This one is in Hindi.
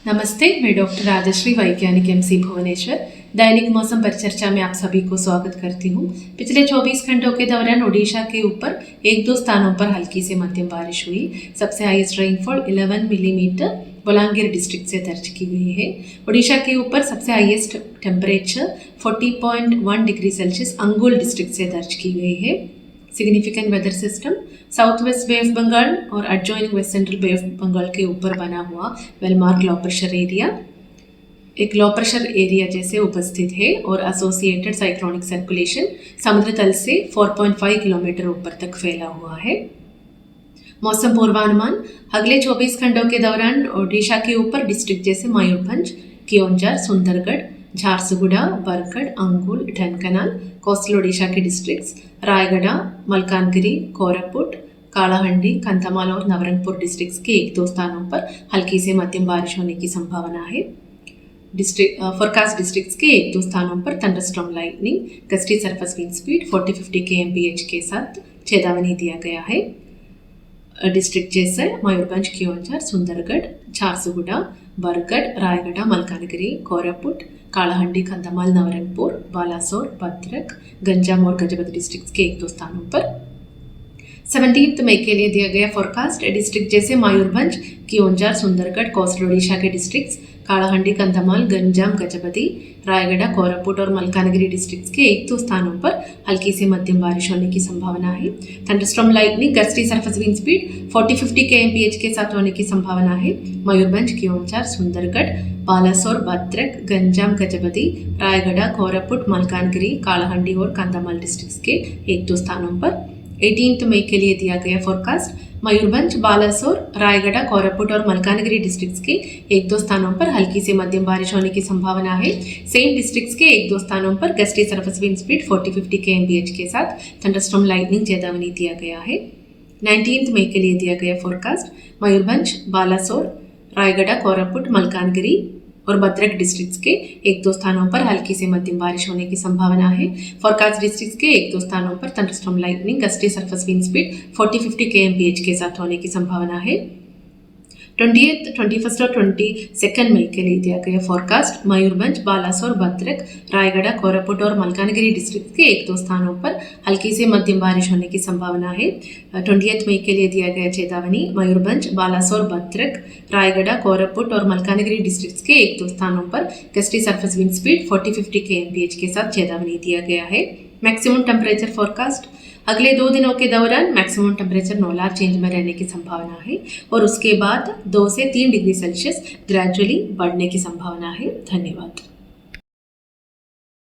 नमस्ते, मैं डॉक्टर राजश्री वैज्ञानिक एमसी भुवनेश्वर। दैनिक मौसम परिचर्चा में आप सभी को स्वागत करती हूँ। पिछले 24 घंटों के दौरान ओडिशा के ऊपर एक दो स्थानों पर हल्की से मध्यम बारिश हुई। सबसे highest rainfall 11 millimetre Balangir district से दर्ज की गई है। ओडिशा के ऊपर सबसे highest temperature 40.1 degree Celsius Angul district से दर्ज की गई है। Significant weather system south west bay of Bengal और adjoining west central bay of Bengal के ऊपर बना हुआ well marked low pressure area एक लो प्रेशर एरिया जैसे उपस्थित है और एसोसिएटेड साइक्लोनिक सर्कुलेशन समुद्र तल से 4.5 किलोमीटर ऊपर तक फैला हुआ है। मौसम पूर्वानुमान अगले 24 घंटों के दौरान ओडिशा के ऊपर डिस्ट्रिक्ट जैसे मयूरभंज, कियोंझर, सुंदरगढ़, झारसुगुड़ा, बरगढ़, अंगुल, ढेंकनाल, कोस्टल ओडिशा के डिस्ट्रिक्ट्स रायगढ़, मलकानगिरी, कोरापुट, कालाहंडी, कंधमाल और नवरंगपुर डिस्ट्रिक्ट्स के एक दो स्थानों पर हल्की से मध्यम बारिश होने की संभावना है। फोरकास्ट डिस्ट्रिक्ट्स के एक दो स्थानों पर thunderstorm lightning, gusty surface wind speed 40-50 kmph के साथ चेतावनी दिया गया है। डिस्ट्रिक्ट जैसे मयूरभंज, कियोंझर, सुंदरगढ़, झारसुगुड़ा, बरगढ़, रायगढ़, मलकानगिरी, कोरापुट, कालाहंडी, कंधमाल, नवरंगपुर, बालासोर, भद्रक, गंजाम और गजपति डिस्ट्रिक्ट्स के एक दो स्थानों पर 17 मई के लिए दिया गया फोरकास्ट डिस्ट्रिक्ट जैसे मयूरभंज, कियोंझर, सुंदरगढ़, कोस्टल ओडिशा के डिस्ट्रिक्ट्स कालाहंडी, कंधमाल, गंजाम, गजपति, रायगढ़, कोरापुट और मलकानगिरी डिस्ट्रिक्ट्स के एक दो स्थानों पर हल्की से मध्यम बारिश होने की संभावना है। Thunderstorm lightning, gusty surface wind speed 40-50 kmph के साथ होने की संभावना है। मयूरभंज, कियोंझर, सुंदरगढ़, बालासोर, भद्रक, गंजाम, गजपति, रायगढ़, कोरापुट, मलकानगिरी, कालाहंडी और कंधमाल डिस्ट्रिक्ट्स के एक दो स्थानों पर 18 मई के लिए दिया गया फोरकास्ट मयूरभंज, बालासोर, रायगढ़, कोरापुट और मलकानगिरी डिस्ट्रिक्ट्स के एक दो स्थानों पर हल्की से मध्यम बारिश होने की संभावना है। सेम डिस्ट्रिक्ट्स के एक दो स्थानों पर gusty surface wind speed 40-50 kmph के साथ थंडरस्टॉर्म लाइटनिंग चेतावनी दिया गया है। 19 मई के लिए दिया गया फोरकास्ट मयूरभंज, बालासोर, रायगढ़, कोरापुट, मलकानगिरी और भद्रक डिस्ट्रिक्ट्स के एक दो स्थानों पर हल्की से मध्यम बारिश होने की संभावना है। फोरकास्ट डिस्ट्रिक्ट्स के एक दो स्थानों पर thunderstorm lightning, gusty surface wind speed 40-50 kmph के साथ होने की संभावना है। 20th, 21st और 22nd मई के लिए दिया गया फोरकास्ट मयूरभंज, बालासोर, भद्रक, रायगढ़, कोरापुट और मलकानगिरी डिस्ट्रिक्ट के एक दो स्थानों पर हल्की से मध्यम बारिश होने की संभावना है। 20th मई के लिए दिया गया चेतावनी मयूरभंज, बालासोर, भद्रक, रायगढ़, कोरापुट और मलकानगिरी डिस्ट्रिक्ट्स के एक दो स्थानों पर gusty surface wind speed 40-50 kmph के साथ चेतावनी दिया गया है। मैक्सिमम टेम्परेचर फोरकास्ट अगले 2 दिनों के दौरान मैक्सिमम टेम्परेचर नोलार चेंज में रहने की संभावना है और उसके बाद 2 से 3 डिग्री सेल्सियस ग्रेजुअली बढ़ने की संभावना है। धन्यवाद।